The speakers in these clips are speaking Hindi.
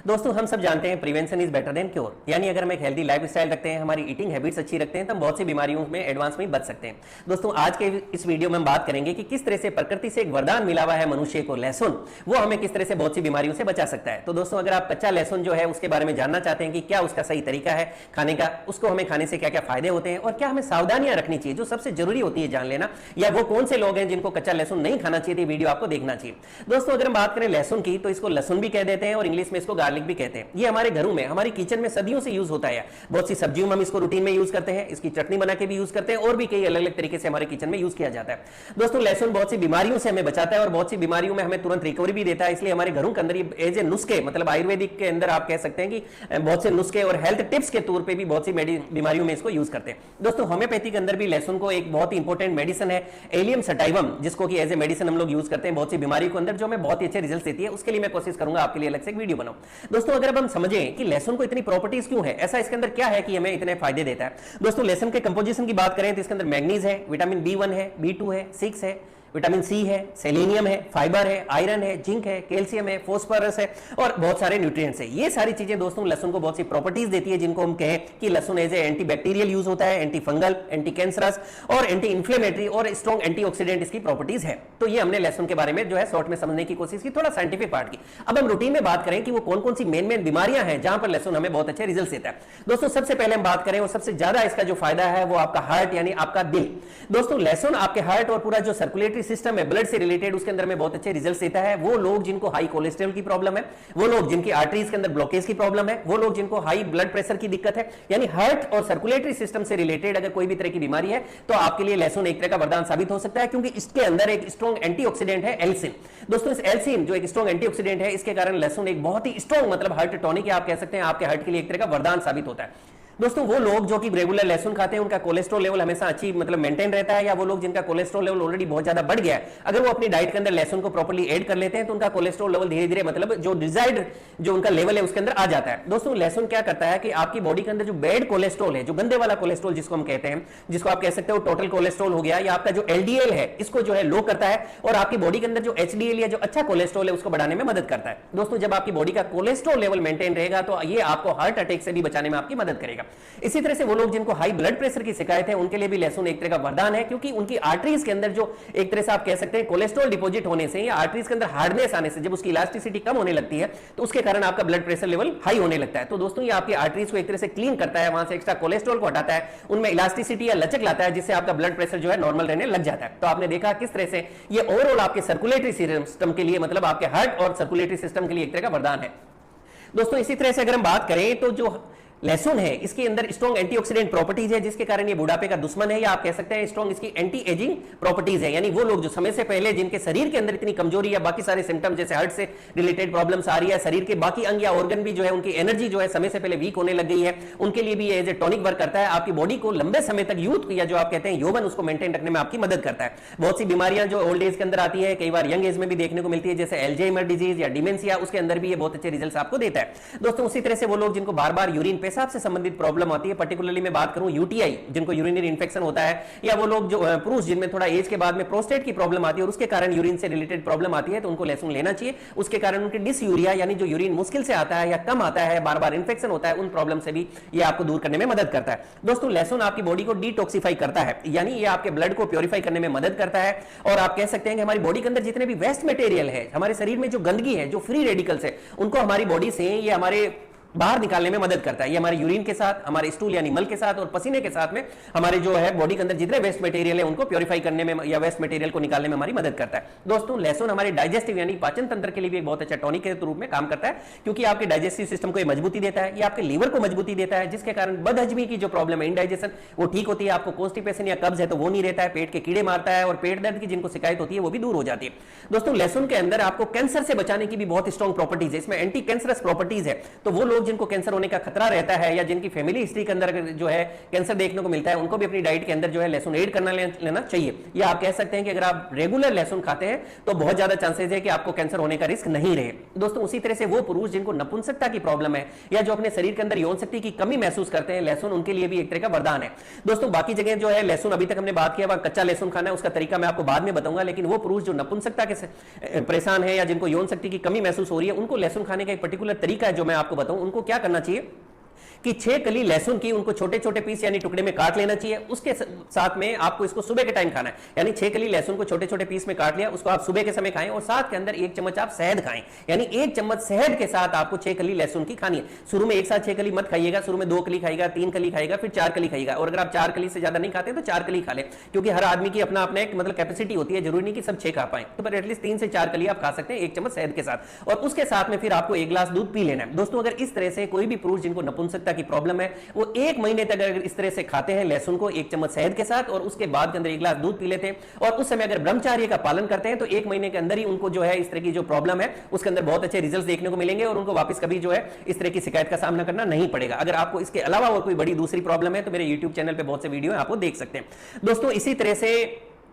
दोस्तों हम सब जानते हैं prevention is better than cure, यानी अगर हम एक हेल्दी लाइफस्टाइल रखते हैं, हमारी ईटिंग हैबिट्स अच्छी रखते हैं, तो हम बहुत सी बीमारियों में एडवांस में बच सकते हैं। दोस्तों आज के इस वीडियो में हम बात करेंगे कि किस तरह से प्रकृति से एक वरदान मिला हुआ है मनुष्य को, लहसुन, वो हमें किस तरह से बहुत सी बीमारियों से बचा सकता है। तो दोस्तों अगर आप कच्चा लहसुन जो है उसके बारे में जानना चाहते हैं कि क्या उसका सही तरीका है खाने का, उसको हमें खाने से क्या क्या फायदे होते हैं और क्या हमें सावधानियां रखनी चाहिए जो सबसे जरूरी होती है जान लेना, या वो कौन से लोग हैं जिनको कच्चा लहसुन नहीं खाना चाहिए, वीडियो आपको देखना चाहिए। दोस्तों अगर हम बात करें लहसुन की तो इसको लहसुन भी कह देते हैं और इंग्लिश में इसको गार्लिक भी कहते हैं। ये हमारे घरों में, हमारी किचन में सदियों से यूज होता है। बहुत सी सब्जियों में हम इसको रूटीन में यूज करते हैं, इसकी चटनी बना के भी यूज करते हैं और भी कई अलग अलग तरीके से हमारे किचन में यूज किया जाता है। दोस्तों लहसुन बहुत सी बीमारियों से हमें बचाता है और बहुत सी बीमारियों में हमें तुरंत रिकवरी भी देता है, इसलिए हमारे घरों के अंदर एज ए नुस्खे, मतलब आयुर्वेदिक के अंदर आप कह सकते हैं कि बहुत से नुस्खे और हेल्थ टिप्स के तौर पे भी बहुत सी बीमारियों में इसको यूज करते हैं। दोस्तों होम्योपैथी के अंदर भी लहसुन को एक बहुत ही इंपॉर्टेंट मेडिसिन है एलियम सटाइवम, जिसको कि एज ए मेडिसिन हम लोग यूज करते हैं बहुत सी बीमारी के अंदर, जो हमें बहुत ही अच्छे रिजल्ट देती है। उसके लिए मैं कोशिश करूंगा आपके लिए अलग से एक वीडियो बनाऊं। दोस्तों अगर अब हम समझें कि लहसुन को इतनी प्रॉपर्टीज क्यों है, ऐसा इसके अंदर क्या है कि हमें इतने फायदे देता है। दोस्तों लहसुन के कंपोजिशन की बात करें तो इसके अंदर मैग्नीज है, विटामिन B1 है, B2 है, 6 है, विटामिन सी है, सेलेनियम है, फाइबर है, आयरन है, जिंक है, कैल्शियम है, फोस्फोरस है और बहुत सारे न्यूट्रिएंट्स है। ये सारी चीजें दोस्तों लहसुन को बहुत सी प्रॉपर्टीज देती है, जिनको हम कहें कि लहसुन as a anti bacterial use होता है, एंटी फंगल, एंटी कैंसरस और एंटी इंफ्लेमेटरी और स्ट्रॉन्ग एंटीऑक्सीडेंट इसकी प्रॉपर्टीज है। तो ये हमने लहसुन के बारे में जो है शॉर्ट में समझने की कोशिश की, थोड़ा साइंटिफिक पार्ट की। अब हम रूटीन में बात करें कि वो कौन कौन सी मेन बीमारियां हैं जहां पर लहसुन हमें बहुत अच्छे रिजल्ट देता है। दोस्तों सबसे पहले हम बात करें और सबसे ज्यादा इसका जो फायदा है वो आपका हार्ट यानी आपका दिल। दोस्तों लहसुन आपके हार्ट और पूरा जो सर्कुलेटरी सिस्टम है, ब्लड से रिलेटेड, उसके अंदर में बहुत अच्छे रिजल्ट्स देता है। वो लोग जिनको हाई कोलेस्ट्रॉल की प्रॉब्लम है, वो लोग जिनकी आर्टरीज के अंदर ब्लॉकेज की प्रॉब्लम है, वो लोग जिनको हाई ब्लड प्रेशर की दिक्कत है, यानी हार्ट और सर्कुलेटरी सिस्टम से रिलेटेड अगर कोई भी तरह की बीमारी है तो आपके लिए लहसुन एक तरह का वरदान साबित हो सकता है, क्योंकि इसके अंदर एक स्ट्रॉन्ग एंटीऑक्सीडेंट है एल्सिन। दोस्तों इस एल्सिन जो एक स्ट्रॉन्ग एंटीऑक्सीडेंट है, इसके कारण लहसुन एक बहुत ही स्ट्रॉन्ग, मतलब हार्ट टॉनिक आप कह सकते हैं, आपके हार्ट के लिए एक तरह का वरदान साबित होता है। दोस्तों वो लोग जो कि रेगुलर लहसुन खाते हैं उनका कोलेस्ट्रॉल लेवल हमेशा अच्छी मतलब मेंटेन रहता है, या वो लोग जिनका कोलेस्ट्रॉल लेवल ऑलरेडी बहुत ज्यादा बढ़ गया है, अगर वो अपनी डाइट के अंदर लहसुन को प्रॉपर्ली ऐड कर लेते हैं तो उनका कोलेस्ट्रॉल लेवल धीरे धीरे मतलब जो डिजायर्ड जो उनका लेवल है उसके अंदर आ जाता है। दोस्तों लहसुन क्या करता है कि आपकी बॉडी के अंदर जो बैड कोलेस्ट्रॉल है, जो गंदे वाला कोलेस्ट्रॉल जिसको हम कहते हैं, जिसको आप कह सकते हो टोटल कोलेस्ट्रॉल हो गया, या आपका जो एलडीएल है इसको जो है लो करता है और आपकी बॉडी के अंदर जो एचडीएल या जो अच्छा कोलेस्ट्रॉल है उसको बढ़ाने में मदद करता है। दोस्तों जब आपकी बॉडी का कोलेस्ट्रॉल लेवल मेंटेन रहेगा तो ये आपको हार्ट अटैक से भी बचाने में आपकी मदद करेगा। इसी तरह से वो लोग जिनको हाई ब्लड प्रेशर की शिकायत है उनके लिए भी लहसुन एक तरह का वरदान है, क्योंकि उनकी आर्टरीज के अंदर जो एक तरह से आप कह सकते हैं कोलेस्ट्रॉल डिपॉजिट होने से या आर्टरीज के अंदर हार्डनेस आने से, जब उसकी इलास्टिसिटी कम होने लगती है तो उसके कारण आपका ब्लड प्रेशर लेवल हाई होने लगता है। तो दोस्तों ये आपकी आर्टरीज को एक तरह से क्लीन करता है, वहां से एक्स्ट्रा कोलेस्ट्रॉल को हटाता है, उनमें इलास्टिसिटी या लचक लाता है, जिससे आपका ब्लड प्रेशर जो है नॉर्मल रहने लग जाता है। तो आपने देखा किस तरह से ये ओवरऑल आपके सर्कुलेटरी सिस्टम के लिए, मतलब आपके हार्ट और सर्कुलेटरी सिस्टम के लिए एक तरह का वरदान है। दोस्तों इसी तरह से अगर हम बात करें तो जो लहसुन है इसके अंदर स्ट्रॉन्ग एंटीऑक्सीडेंट प्रॉपर्टीज है, जिसके कारण ये बुढ़ापे का दुश्मन है, या आप कह सकते हैं स्ट्रॉन्ग इसकी एंटी एजिंग प्रॉपर्टीज है, यानी वो लोग जो समय से पहले जिनके शरीर के अंदर इतनी कमजोरी या बाकी सारे सिम्टम जैसे हार्ट से रिलेटेड प्रॉब्लम्स आ रही है, शरीर के बाकी अंग या ऑर्गन भी जो है उनकी एनर्जी जो है समय से पहले वीक होने लग गई है, उनके लिए भी एज ए टॉनिक वर्क करता है। आपकी बॉडी को लंबे समय तक यूथ या जो आप कहते हैं यौवन उसको मेंटेन रखने में आपकी मदद करता है। बहुत सी बीमारियां जो ओल्ड एज के अंदर आती है, कई बार यंग एज में भी देखने को मिलती है, जैसे एल्जाइमर डिजीज या डिमेंशिया, उसके अंदर भी ये बहुत अच्छे रिजल्ट आपको देता है। दोस्तों उसी तरह से वो लोग जिनको बार बार यूरिन पेशाब से संबंधित प्रॉब्लम आती है, पर्टिकुलरली मैं बात करूं यूटीआई, जिनको यूरिनरी इन्फेक्शन होता है, या वो लोग जो पुरुष जिनमें थोड़ा एज के बाद में प्रोस्टेट की प्रॉब्लम आती है और उसके कारण यूरिन से रिलेटेड प्रॉब्लम आती है, तो उनको लहसुन लेना चाहिए। उसके कारण उनकी डिसयूरिया यानी जो यूरिन मुश्किल से आता है या कम आता है, बार बार इन्फेक्शन होता है, उन प्रॉब्लम से भी ये आपको दूर करने में मदद करता है। दोस्तों लहसुन आपकी बॉडी को डिटॉक्सिफाई करता है, यानी ये आपके ब्लड को प्योरीफाई करने में मदद करता है। और आप कह सकते हैं कि हमारी बॉडी के अंदर जितने भी वेस्ट मटेरियल है, हमारे शरीर में जो गंदगी है, जो फ्री रेडिकल्स है, उनको हमारी बॉडी से ये हमारे बाहर निकालने में मदद करता है। ये हमारे यूरिन के साथ, हमारे स्टूल यानी मल के साथ और पसीने के साथ में हमारे जो है बॉडी के अंदर जितने वेस्ट मटेरियल है उनको प्योरीफाई करने में या वेस्ट मटेरियल को निकालने में हमारी मदद करता है। दोस्तों लहसुन हमारे डाइजेस्टिव यानी पाचन तंत्र के लिए भी एक बहुत अच्छा टॉनिक के रूप में काम करता है, क्योंकि आपके डाइजेस्टिव सिस्टम को मजबूती देता है, ये आपके लीवर को मजबूती देता है, जिसके कारण बदहजमी की जो प्रॉब्लम है, इंडाइजेशन, वो ठीक होती है। आपको कॉन्स्टिपेशन या कब्ज है तो वो नहीं रहता है, पेट के कीड़े मारता है और पेट दर्द की जिनको शिकायत होती है वो भी दूर हो जाती है। दोस्तों लहसुन के अंदर आपको कैंसर से बचाने की भी बहुत स्ट्रॉन्ग प्रॉपर्टीज है, इसमें एंटी कैंसरस प्रॉपर्टीज है। तो वो लोग जिनको कैंसर होने का खतरा रहता है या जिनकी फैमिली हिस्ट्री के अंदर जो है कैंसर देखने को मिलता है, उनको भी अपनी डाइट के अंदर जो है लहसुन ऐड करना लेना चाहिए। या आप कह सकते हैं कि अगर आप रेगुलर लहसुन खाते हैं तो बहुत ज्यादा चांसेस है कि आपको कैंसर होने का रिस्क नहीं रहे। दोस्तों उसी तरह से वो पुरुष जिनको नपुंसकता की प्रॉब्लम है या जो अपने शरीर के अंदर यौन शक्ति की कमी महसूस करते हैं, लहसुन उनके लिए भी एक तरह का वरदान है। दोस्तों बाकी जगह जो है लहसुन अभी तक हमने बात किया, कच्चा लहसुन खाना है, उसका तरीका मैं आपको बाद में बताऊंगा। लेकिन वो पुरुष जो नपुंसकता के परेशान है या जिनको यौन शक्ति की कमी महसूस हो रही है, उनको लहसुन खाने का एक पर्टिकुलर तरीका है जो मैं आपको बताऊं। उनको क्या करना चाहिए कि 6 कली लहसुन की उनको छोटे छोटे पीस यानी टुकड़े में काट लेना चाहिए। उसके साथ में आपको इसको सुबह के टाइम खाना है, यानी 6 कली लहसुन को छोटे छोटे पीस में काट लिया, उसको आप सुबह के समय खाएं और साथ के अंदर 1 चम्मच आप शहद खाएं, यानी 1 चम्मच शहद के साथ आपको 6 कली लहसुन की खानी है। शुरू में एक साथ 6 कली मत खाइएगा, शुरू में 2 कली खाइएगा, 3 कली खाइएगा, फिर 4 कली खाइएगा। और अगर आप 4 कली से ज्यादा नहीं खाते तो 4 कली खा ले, क्योंकि हर आदमी की अपना अपना एक मतलब कैपेसिटी होती है, जरूरी नहीं कि सब 6 खा पाए, तो एटलीस्ट 3 से 4 कली आप खा सकते हैं 1 चम्मच शहद के साथ। और उसके साथ में फिर आपको 1 गिलास दूध पी लेना है। दोस्तों अगर इस तरह से कोई भी पुरुष जिनको नपुंसकता की प्रॉब्लम है वो 1 महीने तक अगर इस तरह से खाते हैं लहसुन को 1 चम्मच शहद के साथ और उसके बाद के अंदर 1 गिलास दूध पी लेते हैं और उस समय अगर ब्रह्मचर्य का पालन करते हैं तो 1 महीने के अंदर ही उनको जो है इस तरह की जो प्रॉब्लम है उसके अंदर बहुत अच्छे रिजल्ट्स देखने को मिलेंगे और उनको वापस कभी जो है इस तरह की शिकायत का सामना करना नहीं पड़ेगा। अगर आपको इसके अलावा और कोई बड़ी दूसरी प्रॉब्लम है तो मेरे यूट्यूब चैनल पे बहुत से वीडियो है, आपको देख सकते हैं। दोस्तों इसी तरह से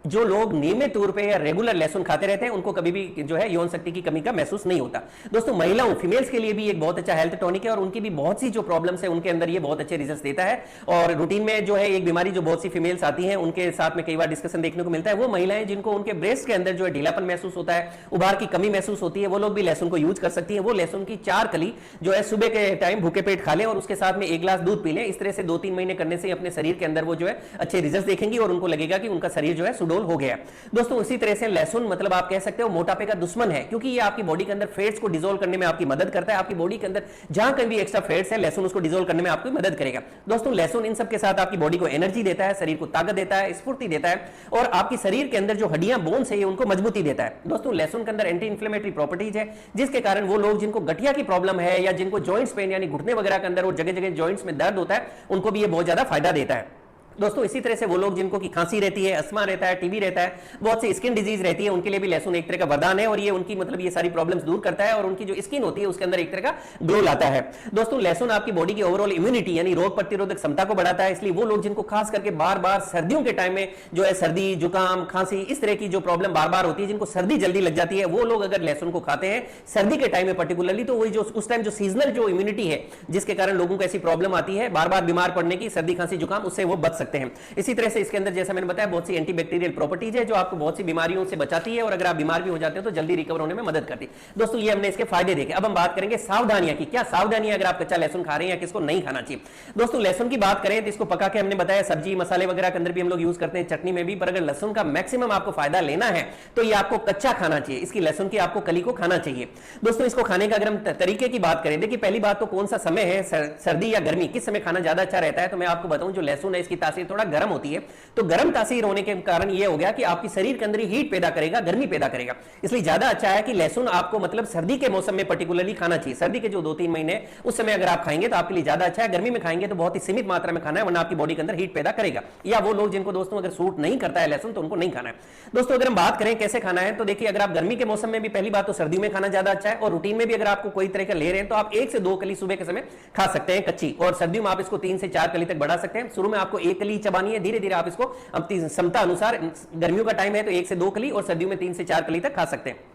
जो लोग नियमित तौर पे या रेगुलर लहसुन खाते रहते हैं उनको कभी भी जो है यौन शक्ति की कमी का महसूस नहीं होता। दोस्तों महिलाओं फीमेल्स के लिए भी एक बहुत अच्छा हेल्थ टॉनिक है और उनकी भी बहुत सी जो प्रॉब्लम्स है उनके अंदर ये बहुत अच्छे रिजल्ट्स देता है। और रूटीन में जो है एक बीमारी जो बहुत सी फीमेल्स आती हैं उनके साथ में कई बार डिस्कशन देखने को मिलता है, वो महिलाएं जिनको उनके ब्रेस्ट के अंदर जो है ढीलापन महसूस होता है, उभार की कमी महसूस होती है, वो लोग भी लहसुन को यूज कर सकती है। वो लहसुन की 4 कली जो है सुबह के टाइम भूखे पेट खा लें और उसके साथ में 1 गिलास दूध पी लें। इस तरह से 2-3 महीने करने से अपने शरीर के अंदर वो जो है अच्छे रिजल्ट देखेंगी और उनको लगेगा कि उनका शरीर जो है सुडौल हो गया। दोस्तों उसी तरह से लहसुन मतलब आप कह सकते हो मोटापे का दुश्मन है, क्योंकि ये आपकी बॉडी के अंदर फैट्स को डिसॉल्व करने में आपकी मदद करता है। आपकी बॉडी के अंदर जहां कहीं भी एक्स्ट्रा फैट्स है लहसुन उसको डिसॉल्व करने में आपकी मदद करेगा। दोस्तों लहसुन इन सब के साथ आपकी बॉडी को एनर्जी देता है, शरीर को ताकत देता है, स्फूर्ति देता है और आपकी शरीर के अंदर जो हड्डियां बोन्स है उनको मजबूती देता है। दोस्तों लहसुन के अंदर एंटी इंफ्लेमेटरी प्रॉपर्टीज है, जिसके कारण वो लोग जिनको गठिया की प्रॉब्लम है या जिनको जॉइंट्स पेन यानी घुटने वगैरह के अंदर और जगह जगह जॉइंट्स में दर्द होता है उनको भी ये बहुत ज्यादा फायदा देता है। दोस्तों इसी तरह से वो लोग जिनको की खांसी रहती है, अस्थमा रहता है, टीबी रहता है, बहुत सी स्किन डिजीज रहती है, उनके लिए भी लहसुन एक तरह का वरदान है और ये उनकी मतलब ये सारी प्रॉब्लम्स दूर करता है और उनकी जो स्किन होती है उसके अंदर एक तरह का ग्लो लाता है। दोस्तों लहसुन आपकी बॉडी की ओवरऑल इम्यूनिटी यानी रोग प्रतिरोधक क्षमता को बढ़ाता है, इसलिए वो लोग जिनको खास करके बार बार सर्दियों के टाइम में जो है सर्दी जुकाम खांसी इस तरह की जो प्रॉब्लम बार बार होती है, जिनको सर्दी जल्दी लग जाती है, वो लोग अगर लहसुन को खाते हैं सर्दी के टाइम में पर्टिकुलरली, तो वही जो उस टाइम जो सीजनल जो इम्यूनिटी है जिसके कारण लोगों को ऐसी प्रॉब्लम आती है बार बार बीमार पड़ने की, सर्दी खांसी जुकाम, उससे वो बच सकते हैं। इसी से इसके अंदर जैसा मैंने बताया बहुत सी एंटीबैक्टीरियल प्रॉपर्टीज है जो आपको बहुत सी बीमारियों से बचाती है और अगर आप बीमार भी हो जाते हैं तो जल्दी रिकवर होने में मदद करती है। दोस्तों ये हमने इसके फायदे देखे। अब हम बात करेंगे सावधानियां की, क्या सावधानियां अगर आप कच्चा लहसुन खा रहे हैं या किसको नहीं खाना चाहिए। दोस्तों लहसुन की बात करें तो इसको पका के हमने बताया सब्जी मसाले वगैरह के अंदर भी हम लोग यूज करते हैं, चटनी में भी, पर अगर लहसुन का मैक्सिमम आपको फायदा लेना है तो ये आपको कच्चा खाना चाहिए, इसकी लहसुन की आपको कली को खाना चाहिए। दोस्तों इसको खाने का अगर हम तरीके की बात करें, देखिए पहली बात तो कौन सा समय है, सर्दी या गर्मी, किस समय खाना ज्यादा अच्छा रहता है, तो मैं आपको बताऊं जो लहसुन है इसकी तासीर थोड़ा गर्म होती है, तो गर्म तासीर होने के कारण यह हो गया कि आपकी शरीर के अंदर हीट पैदा करेगा, गर्मी पैदा करेगा, इसलिए ज्यादा अच्छा है कि लहसुन आपको मतलब सर्दी के मौसम में पर्टिकुलरली खाना चाहिए। सर्दी के जो 2-3 महीने उस समय अगर आप खाएंगे तो आपके लिए ज्यादा अच्छा है, गर्मी में खाएंगे तो बहुत ही सीमित मात्रा में खाना है वरना आपकी बॉडी के अंदर हीट पैदा करेगा। या वो लोग जिनको दोस्तों अगर सूट नहीं करता है लहसुन तो उनको नहीं खाना है। दोस्तों अगर हम बात करें कैसे खाना है तो देखिए अगर आप गर्मी के मौसम में भी पहली बात तो सर्दी में खाना ज्यादा अच्छा है और रूटीन में भी अगर आपको कोई तरह का ले रहे हैं तो आप 1 से 2 कली सुबह के समय खा सकते हैं कच्ची, और सर्दियों में आप इसको 3 से 4 कली तक बढ़ा सकते हैं। शुरू में आपको 1 कली चबानी है, धीरे धीरे आप इसको क्षमता अनुसार, गर्मियों का टाइम है तो 1 से 2 कली और सर्दियों में 3 से 4 कली तक खा सकते हैं।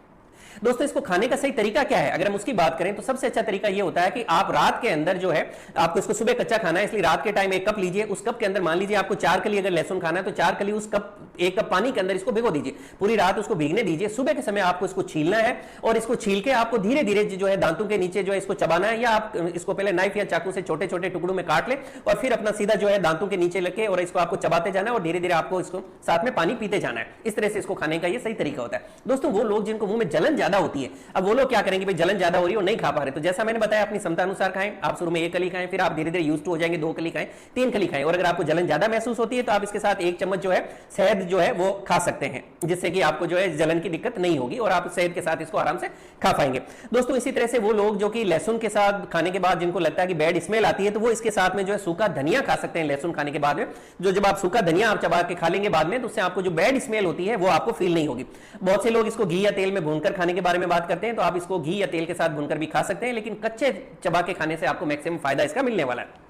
दोस्तों इसको खाने का सही तरीका क्या है अगर हम उसकी बात करें तो सबसे अच्छा तरीका यह होता है कि आप रात के अंदर जो है आपको इसको सुबह कच्चा खाना है, इसलिए रात के टाइम 1 कप लीजिए, उस कप के अंदर मान लीजिए आपको 4 कली अगर लहसुन खाना है तो 4 कली उस कप 1 कप पानी के अंदर इसको भिगो दीजिए, पूरी रात उसको भीगने दीजिए। सुबह के समय आपको इसको छीलना है और इसको छील के आपको धीरे धीरे जो है दांतों के नीचे जो है इसको चबाना है, या आप इसको पहले नाइफ या चाकू से छोटे छोटे टुकड़ों में काट ले और फिर अपना सीधा जो है दांतों के नीचे लेके और इसको आपको चबाते जाना है और धीरे धीरे आपको इसको साथ में पानी पीते जाना है। इस तरह से इसको खाने का ये सही तरीका होता है। दोस्तों वो लोग जिनको मुंह में जलन ज्यादा होती है, अब वो लोग क्या करेंगे, भाई जलन ज्यादा हो रही है और नहीं खा पा रहे, तो जैसा मैंने बताया अपनी क्षमता अनुसार खाएं। आप शुरू में 1 कली खाएं, फिर आप धीरे धीरे यूज्ड हो जाएंगे, 2 कली खाएं, 3 कली खाएं, और अगर आपको जलन ज्यादा महसूस होती है तो आप इसके साथ 1 चम्मच जो है शहद जो है वो खा सकते हैं, जिससे कि आपको जो है जलन की दिक्कत नहीं होगी और आप शहद के साथ इसको आराम से खा पाएंगे। दोस्तों इसी तरह से वो लोग जो कि लहसुन के साथ खाने के बाद जिनको लगता है कि बैड स्मेल आती है तो वो इसके साथ में जो है सूखा धनिया खा सकते हैं लहसुन खाने के बाद में। जो जब आप सूखा धनिया आप चबा के खा लेंगे बाद में तो उससे आपको जो बैड स्मेल होती है वो आपको फील नहीं होगी। बहुत से लोग इसको घी या तेल में भूनकर खाने खाने के बारे में बात करते हैं तो आप इसको घी या तेल के साथ भूनकर भी खा सकते हैं, लेकिन कच्चे चबा के खाने से आपको मैक्सिमम फायदा इसका मिलने वाला है।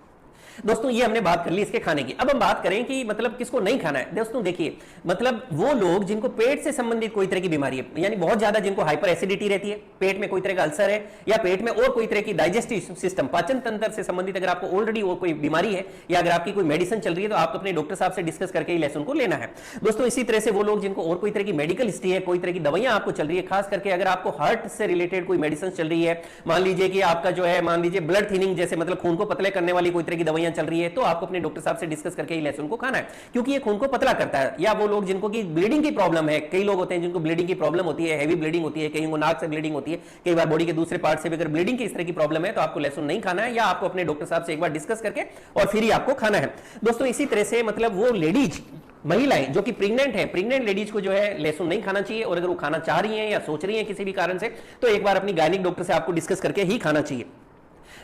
दोस्तों ये हमने बात कर ली इसके खाने की। अब हम बात करें कि मतलब किसको नहीं खाना है। दोस्तों देखिए, मतलब वो लोग जिनको पेट से संबंधित कोई तरह की बीमारी है, यानी बहुत ज्यादा जिनको हाइपर एसिडिटी रहती है, पेट में कोई तरह का अल्सर है, या पेट में और कोई तरह की डाइजेस्टिव सिस्टम, पाचन तंत्र से संबंधित अगर आपको ऑलरेडी और कोई बीमारी है या अगर आपकी कोई मेडिसिन चल रही है तो आपको अपने डॉक्टर साहब से डिस्कस करके ही लहसुन को लेना है। दोस्तों इसी तरह से वो लोग जिनको और कोई तरह की मेडिकल हिस्ट्री है, कोई तरह की दवाइयां आपको चल रही है, खास करके अगर आपको हार्ट से रिलेटेड कोई मेडिसिन चल रही है, मान लीजिए कि आपका जो है, मान लीजिए ब्लड थिनिंग जैसे मतलब खून को पतले करने वाली कोई तरह की दवाइयां चल रही है, तो आपको अपने डॉक्टर साहब से डिस्कस करके ही लहसुन को खाना है, क्योंकि ये खून को पतला करता है। या वो लोग जिनको की ब्लीडिंग की प्रॉब्लम है, कई लोग होते हैं जिनको ब्लीडिंग की प्रॉब्लम होती है, हैवी ब्लीडिंग होती है, कहीं को नाक से ब्लीडिंग होती है, कई बार बॉडी के दूसरे पार्ट से भी अगर ब्लीडिंग की इस तरह की प्रॉब्लम है तो आपको लहसुन नहीं खाना है, या आपको अपने डॉक्टर साहब से एक बार डिस्कस करके और फिर ही आपको खाना है। दोस्तों इसी तरह से मतलब वो लेडीज, महिलाएं जो कि प्रेग्नेंट है, प्रेग्नेंट लेडीज को जो है लहसुन नहीं खाना चाहिए, और अगर वो खाना चाह रही हैं या सोच रही हैं किसी भी कारण से, तो एक बार अपनी गायनिक डॉक्टर से आपको डिस्कस करके ही खाना चाहिए।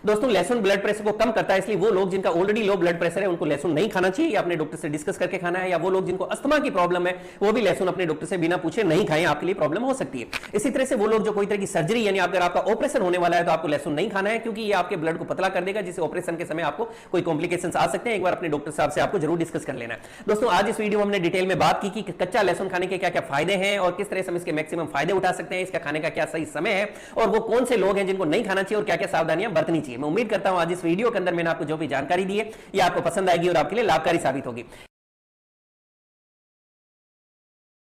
दोस्तों लहसुन ब्लड प्रेशर को कम करता है, इसलिए वो लोग जिनका ऑलरेडी लो ब्लड प्रेशर है उनको लहसुन नहीं खाना चाहिए, या अपने डॉक्टर से डिस्कस करके खाना है। या वो लोग जिनको अस्थमा की प्रॉब्लम है वो भी लहसुन अपने डॉक्टर से बिना पूछे नहीं खाएं, आपके लिए प्रॉब्लम हो सकती है। इसी तरह से वो लोग जो कोई तरह की सर्जरी, यानी अगर आपका ऑपरेशन होने वाला है तो आपको लहसुन नहीं खाना है, क्योंकि ये आपके ब्लड को पतला कर देगा, जिससे ऑपरेशन के समय आपको कोई कॉम्प्लिकेशंस आ सकते हैं। एक बार अपने डॉक्टर साहब से आपको जरूर डिस्कस कर लेना है। दोस्तों आज इस वीडियो में हमने डिटेल में बात की कि कच्चा लहसुन खाने के क्या क्या फायदे हैं और किस तरह से हम इसके मैक्सिमम फायदे उठा सकते हैं, इसका खाने का क्या सही समय है, और वो कौन से लोग हैं जिनको नहीं खाना चाहिए और क्या क्या सावधानियां बरतनी चाहिए। मैं उम्मीद करता हूं आज इस वीडियो के अंदर मैंने आपको जो भी जानकारी दी है ये आपको पसंद आएगी और आपके लिए लाभकारी साबित होगी।